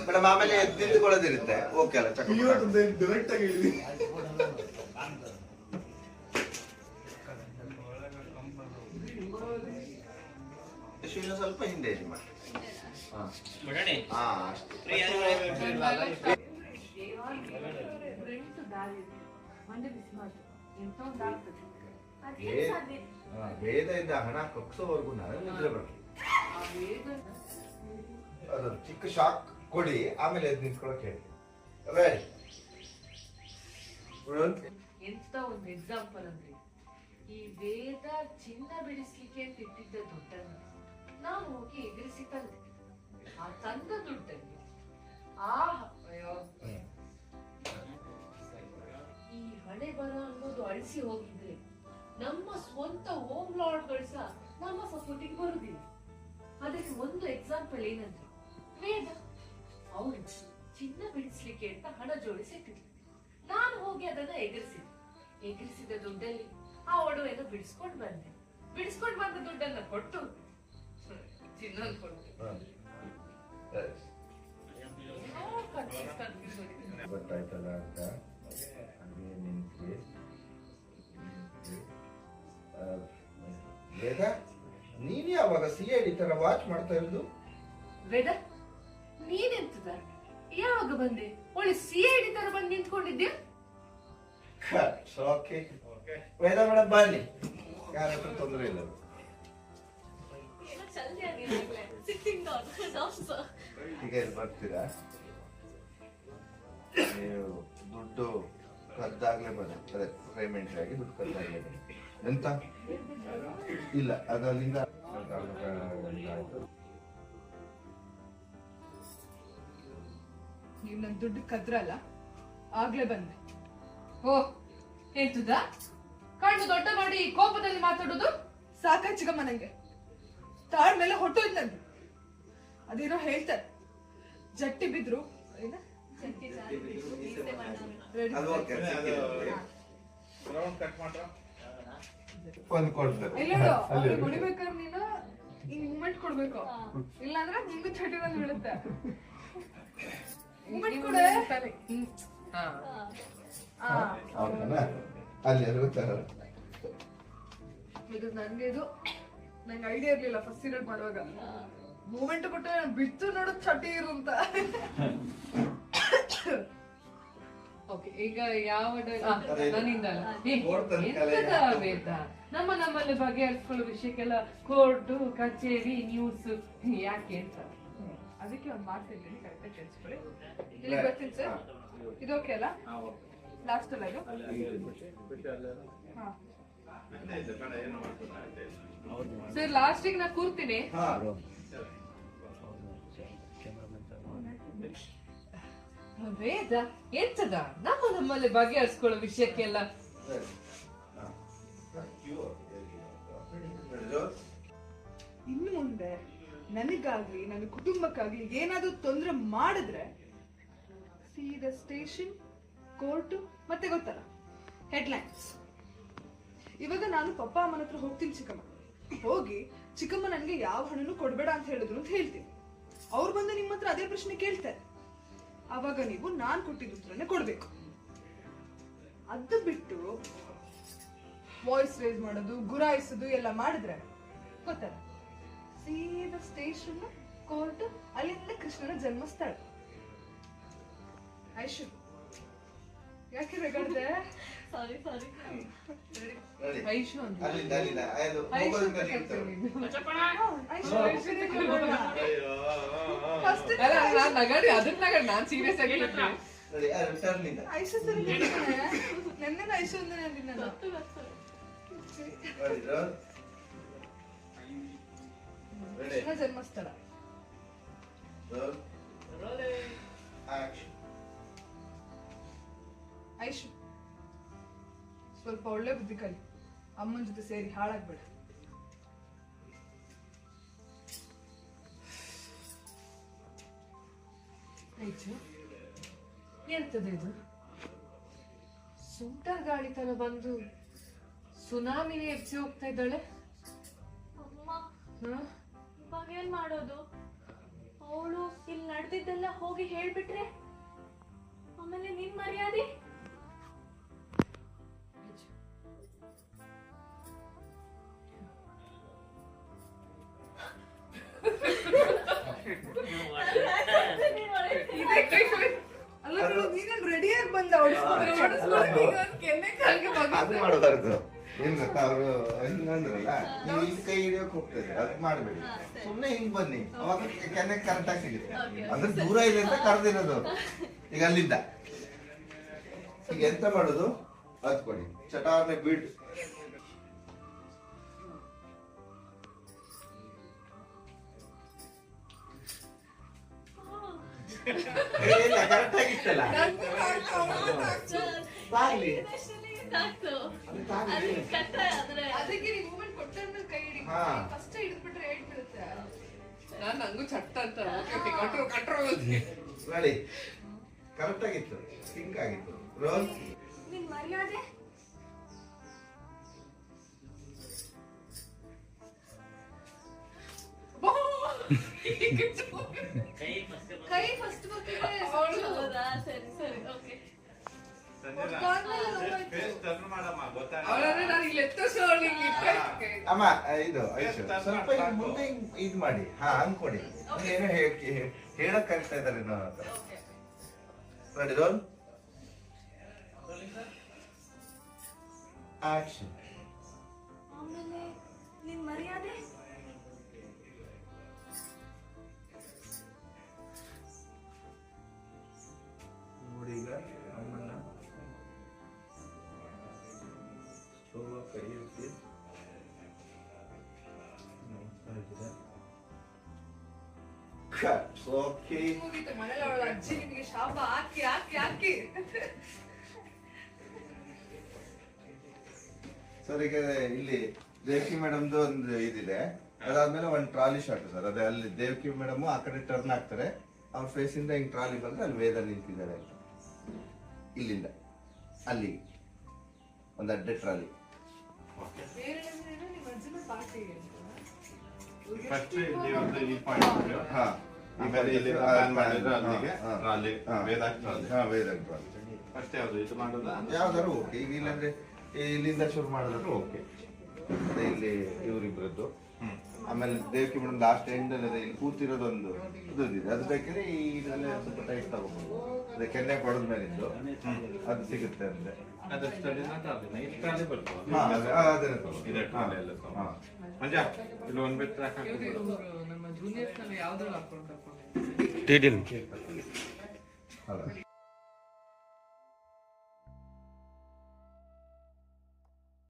Madam ಆಮೇಲೆ ನಿಂತ್ಕೊಳ್ಳೋದಿರುತ್ತೆ. Okay ಅಲ್ಲ direct ಆಗಿ ಹೇಳಿ. ಸ್ವಲ್ಪ ಹಿಂದೆ ಇರಿ ಮಾಡಿ. ವೇದದಿಂದ ಹಣ ಕಕ್ಸೋವರೆಗೂ ನಾನು ನಿದ್ರೆ ಬರ್ತೀನಿ. ಅದೊಂದು ಚಿಕ್ಕ ಶಾಕ್ ಕೊಡಿ, ಆಮೇಲೆ ಎದ್ದು ನಿಂತ್ಕೊಳಕ್ ಹೇಳಿ. ಎಂತ ಒಂದು ಎಕ್ಸಾಂಪಲ್ ಅಂದ್ರೆ, ಈ ವೇದ ಚಿನ್ನ ಬಿಡಿಸ್ಲಿಕ್ಕೆ ಅಂತ ಇಟ್ಟಿದ್ದ ದುಡ್ಡನ್ನು ನಾನು ಹೋಗಿ ಎದುರಿಸಿ ತಂದೆ. ಆ ತಂದ ದುಡ್ಡಲ್ಲಿ ಈ ಹಣೆ ಬರ ಅನ್ನೋದು ಅಳಿಸಿ ಹೋಗಿದ್ರೆ ನಮ್ಮ ಸ್ವಂತ ಹೋಮ್ ಲಾರ್ಡ್ಗಳು ಸಹ ನಮ್ಮ ಸಪೋರ್ಟಿಗೆ ಬರುದಿಲ್ಲ. ಅದಕ್ಕೆ ಒಂದು ಎಕ್ಸಾಂಪಲ್ ಏನಂದ್ರೆ, ವೇದ ಅವಳು ಚಿನ್ನ ಬಿಡಿಸ್ಲಿಕ್ಕೆ ಅಂತ ಹಣ ಜೋಡಿಸಿಟ್ಟಿದ್ಲು. ನಾನು ಹೋಗಿ ಅದನ್ನ ಎಗರಿಸಿದ ದುಡ್ಡಲ್ಲಿ ಆ ಒಡವೆಯನ್ನು ಬಿಡಿಸ್ಕೊಂಡು ಬಂದೆ. ಬಿಡಿಸ್ಕೊಂಡು ಬಂದ ದುಡ್ಡನ್ನ ಕೊಟ್ಟು ಚಿನ್ನ ಕೊಟ್ಟು ಗೊತ್ತಾಯ್ತಲ್ಲ ಅಂತ ವೇದ, ನೀನ್ ಯಾವಾಗ CID ತರ ವಾಚ್ ಮಾಡ್ತಾ ಇರೋದು? ವೇದ, ನೀನೆಂತದ ಯಾವಾಗ ಬಂದೆ? ಒಳ್ಳೆ CID ತರ ಬಂದು ನಿಂತ್ಕೊಂಡಿದ್ಯಾ? ಓಕೆ ವೇದ ಮೇಡಮ್ ಬನ್ನಿ, ಯಾರ ಹತ್ರ ತೊಂದರೆ ಇಲ್ಲ. ಈಗ ಇಲ್ಲಿ ಬರ್ತೀರಾ? ನೀವು ದುಡ್ಡು ಕದ್ದಾಗ್ಲೇ ಬನ್ನಿ, ಅದೇ ಪೇಮೆಂಟ್ ಆಗಿ ದುಡ್ಡು ಕದ್ದಾಗ್ಲೇ ಬನ್ನಿ. ಎಂತ ಇಲ್ಲ, ಅದರಿಂದ ನೀವು ನನ್ ದುಡ್ಡು ಕದ್ರಲ್ಲ, ಆಗ್ಲೇ ಬಂದೆ. ಓ, ಎಂತದ ಕಣ್ಣು ದೊಡ್ಡ ಮಾಡಿ ಕೋಪದಲ್ಲಿ ಮಾತಾಡೋದು? ಸಾಕಾಚಿಗಮ್ಮ ನಂಗೆ. ತಾಳ್ಮೇಲೆ ಹೊಟ್ಟೋಯ್ತು ನಂದು. ಅದೇನೋ ಹೇಳ್ತಾರೆ, ಜಟ್ಟಿ ಬಿದ್ರು ಹೊಡಿಬೇಕಾದ್ರೆ ನೀನು ಈ ಮೂಮೆಂಟ್ ಕೊಡ್ಬೇಕು, ಇಲ್ಲಾಂದ್ರೆ ನಿಂಗೂ ಚಟಿ ಬಂದು ಬೀಳುತ್ತೆ. ಮೂಮೆಂಟ್ ಕೊಡೆ. ಇದು ನಂಗೆ ಐಡಿಯಾ ಇರ್ಲಿಲ್ಲ ಫಸ್ಟ್ ಸೀರಿಯಲ್ ಮಾಡುವಾಗ. ಮೂಮೆಂಟ್ ಕೊಟ್ಟರೆ ಬಿಟ್ಟು ನೋಡೋದು ಚಟಿ ಇರು ಅಂತ. ಓಕೆ, ಈಗ ಯಾವ ವೇದ ನಮ್ಮಲ್ಲಿ ಬಗೆಹರಿಸ್ಕೊಳ್ಳೋ ವಿಷಯಕ್ಕೆಲ್ಲ ಕೋರ್ಟು ಕಚೇರಿ ನ್ಯೂಸ್ ಯಾಕೆ ಅಂತ ಅದಕ್ಕೆ ಒಂದು ಮಾತಾಡ್ತೀನಿ, ಕರೆಕ್ಟಾಗಿ ಕೇಳಿಸ್ಕೊಳ್ಳಿ. ಇಲ್ಲಿ ಗೊತ್ತಿಲ್ಲ ಸರ್, ಇದು ಓಕೆ ಅಲ್ಲ? ಲಾಸ್ಟ್ ಅಲ್ಲ ಇದು? ಸರ್ ಲಾಸ್ಟಿಗೆ ನಾ ಕೂರ್ತೀನಿ. ವೇದ ಎಂತದ ನಮ್ಮಲ್ಲಿ ಬಗೆಹರಿಸ್ಕೊಳ್ಳೋ ವಿಷಯಕ್ಕೆಲ್ಲ ಇನ್ನು ಮುಂದೆ ನನಗಾಗ್ಲಿ ನನ್ನ ಕುಟುಂಬಕ್ಕಾಗ್ಲಿ ಏನಾದ್ರೂ ತೊಂದರೆ ಮಾಡಿದ್ರೆ ಸೀದಾ ಸ್ಟೇಷನ್, ಕೋರ್ಟ್, ಮತ್ತೆ ಗೊತ್ತಲ್ಲ ಹೆಡ್ಲೈನ್ಸ್. ಇವಾಗ ನಾನು ಪಪ್ಪ ಅಮ್ಮನ ಹತ್ರ ಹೋಗ್ತೀನಿ ಚಿಕ್ಕಮ್ಮ. ಹೋಗಿ ಚಿಕ್ಕಮ್ಮ ನನಗೆ ಯಾವ ಹಣನೂ ಕೊಡ್ಬೇಡ ಅಂತ ಹೇಳಿದ್ರು ಅಂತ ಹೇಳ್ತೀನಿ. ಅವ್ರು ಬಂದು ನಿಮ್ಮ ಹತ್ರ ಅದೇ ಪ್ರಶ್ನೆ ಕೇಳ್ತಾರೆ. ಅವಾಗ ನೀವು ನಾನ್ ಕೊಟ್ಟಿದ್ದ ಉತ್ತರನೇ ಕೊಡ್ಬೇಕು. ಅದು ಬಿಟ್ಟು ವಾಯ್ಸ್ ರೇಸ್ ಮಾಡೋದು, ಗುರಾಯಿಸೋದು ಎಲ್ಲ ಮಾಡಿದ್ರೆ ಗೊತ್ತಲ್ಲ, ಸೀದಾ ಸ್ಟೇಷನ್, ಕೋರ್ಟ್, ಅಲ್ಲಿಂದ ಕೃಷ್ಣನ ಜನ್ಮಸ್ಥಳ. ಐಶು ಯಾಕೆ ಬೇಕಾದ್ರೆ ಐಶು ಅಂತ ನಾನ್ ಸೀರಿಯಸ್ ಆಗಿ ಐಶು ಸರಿ ನೆನ್ನೆ ಐಶು ಅಂದ್ರೆ ಜನ್ಮಸ್ಥಳ. ಐಶು ಸ್ವಲ್ಪ ಒಳ್ಳೆ ಬುದ್ಧಿ ಕಲಿ, ಅಮ್ಮನ ಜೊತೆ ಸೇರಿ ಹಾಳಾಗ್ಬೇಡ. ಐಶು ಎಂತದ ಇದು? ಸುಂಟರ್ ಗಾಳಿ ತರ ಬಂದು ಸುನಾಮಿನೇ ಎಬ್ಸಿ ಹೋಗ್ತಾ ಇದ್ದಾಳೆ. ಇವಾಗ ಏನ್ ಮಾಡೋದು? ಅವಳು ಇಲ್ಲಿ ನಡೆದಿದ್ದೆಲ್ಲ ಹೋಗಿ ಹೇಳ್ಬಿಟ್ರೆ ಆಮೇಲೆ ನಿನ್ ಮರ್ಯಾದೆ? ಅಲ್ಲ ನೀನೇನ್ ರೆಡಿಯಾಗಿ ಬಂದ ಕೆನ್ನೆ ಕಾಲ್ಗೆ ಅದು ಮಾಡೋದಾರ್ದು ಏನ್ ಗೊತ್ತಾ ಅವರು ಹಿಂಗಂದ್ರಲ್ಲ ನೀವು ಇಲ್ಲಿ ಕೈ ಹಿಡಿಯೋಕ್ ಹೋಗ್ತದೆ ಅದು ಮಾಡ್ಬೇಡಿ, ಸುಮ್ನೆ ಹಿಂಗ್ ಬನ್ನಿ ಅವಾಗ ಕೆನ್ನೆ ಕರೆಕ್ಟ್ ಆಗಿ ಸಿಗುತ್ತೆ. ಅಂದ್ರೆ ದೂರ ಇದೆ ಅಂತ ಕರೆದಿರೋದು. ಈಗ ಅಲ್ಲಿಂದ ಈಗ ಎಂತ ಮಾಡೋದು ಅದ್ ಕೊಡಿ, ಚಟಾರ್ನೆ ಬಿಡ್ ಕರೆಕ್ಟ್ ಆಗಿತ್ತಲ್ಲ. ತಾಗ್ಲಿ. ಅದು ತಾಗ್ಲಿ. ಅದಕ್ಕೆ ನೀವು ಮೂಮೆಂಟ್ ಕೊಟ್ಟಾದ್ಮೇಲೆ ಕೈ ಹಿಡಿ. ಹಾ. ಫಸ್ಟ್ ಹಿಡಿದ್ಬಿಟ್ರೆ ಹೇಳ್ಬಿಡುತ್ತೆ. ನಾನು ನಂಗೂ ಚಟ್ಟ ಅಂತ ಕಟ್ರೋ ನೋಡಿ ಕರೆಕ್ಟ್ ಆಗಿತ್ತು, ಸಿಂಕ್ ಆಗಿತ್ತು. ರೋಲ್ ನಿನ್ ಮರ್ಯಾದೆ? ಕೈ ಫಸ್ಟ್ ಹೌದಾ? ಸರಿ ಸರಿ ಓಕೆ. ಅಮ್ಮ ಇದು ಐಶು ಸ್ವಲ್ಪ ಈಗ ಮುಂದೆ ಇದ್ ಮಾಡಿ, ಹಾ ಹಂಗ್ ಕೊಡಿ. ಏನೋ ಹೇಳಕ್ ಕರಿತಾ ಇದಾರೆ ನನ್ನ ಹತ್ರ. Ready roll action. ಆಮೇಲೆ ನಿನ್ ಮರ್ಯಾದೆ? ನೋಡಿ ಈಗ ಅಮ್ಮನ್ನ ಸ್ಲೋ ಕೈ ಇರಿಸಿ ಓಕೆ. ಮುಗೀತು. ಮನೇಲಿ ಅವಳ ಅಜ್ಜಿ ನಿಮಗೆ ಶಾಪ ಹಾಕಿ ಹಾಕಿ ಹಾಕಿ ಸರ್ ಈಗ ಇಲ್ಲಿ ದೇವಕಿ ಮೇಡಮ್ದು ಒಂದು ಇದಿದೆ, ಅದಾದ್ಮೇಲೆ ಒಂದು ಟ್ರಾಲಿ ಶಾಟ್ ಸರ್. ಅದೇ ಅಲ್ಲಿ ದೇವಕಿ ಮೇಡಮ್ ಆ ಕಡೆ ಟರ್ನ್ ಆಗ್ತಾರೆ, ಅವ್ರ ಫೇಸ್ ಇಂದ ಹಿಂಗ್ ಟ್ರಾಲಿ ಬಂದ್ರೆ ಅಲ್ಲಿ ವೇದ ನಿಂತಿದ್ದಾರೆ. ಇಲ್ಲಿಂದ ಅಲ್ಲಿ ಒಂದು ಅಡ್ಡೆ ಟ್ರಾಲಿ. ಬೇರೆ ನಿಮ್ಮ ಅಜ್ಜನ ಪಾರ್ಟಿ ಫಸ್ಟ್ ಈ ಪಾಯಿಂಟ್ ಹಾ ಆಮೇಲೆ ಇಲ್ಲಿ ಪ್ಲಾನ್ ಮಾಡಿದ್ರೆ ಅಲ್ಲಿಗೆ ಹಾ. ಟ್ರಾಲಿ ಹಾ. ವೇದಾಕ್ ಟ್ರಾಲಿ ಹಾ ವೇದ ಟ್ರಾಲಿ ಫಸ್ಟ್ ಯಾವ್ದು ಇದು ಮಾಡೋದಾ? ಯಾವ್ದಾರು ಓಕೆ. ಈಗ ಇಲ್ಲಾಂದ್ರೆ ಇಲ್ಲಿಂದ ಶುರು ಮಾಡಿದ್ರು ಓಕೆ. ಅದೇ ಇಲ್ಲಿ ಇವರಿಬ್ರದ್ದು, ಆಮೇಲೆ ದೇವಕಿ ಮೇಡಮ್ ಲಾಸ್ಟ್ ಎಂಡ್ ಅಲ್ಲಿ ಇಲ್ಲಿ ಕೂತಿರೋದೊಂದು ಇದೆ, ಅದು ಬೇಕಿದ್ರೆ ಈ ಇದರಲ್ಲೇ ಸ್ವಲ್ಪ ಟೈಟ್ ತಗೋಬಹುದು. ಅದೇ ಕೆನ್ನೆ ಕೊಡದ ಮೇಲಿಂದು ಅದು ಸಿಗುತ್ತೆ ಅಂದ್ರೆ ಅದಷ್ಟು ಇದು ಟ್ರಾಲಿ ಬರ್ತದೆ. ಹಾ, ಅದನ್ನೇ ತಗೋ. ಇದೆ ಟ್ರಾಲಿ ಎಲ್ಲ ತಗೋ. ಹಾ. ಮಂಜ ಇಲ್ಲಿ ಒಂದ್ ಬಿಟ್ಟು ಹಾಕಿಬಿಡು. ನಮ್ಮ ಜೂನಿಯರ್ಸ್ ನಲ್ಲಿ ಯಾವ್ದು ಹಾಕೊಂಡು ಹೌದಾ?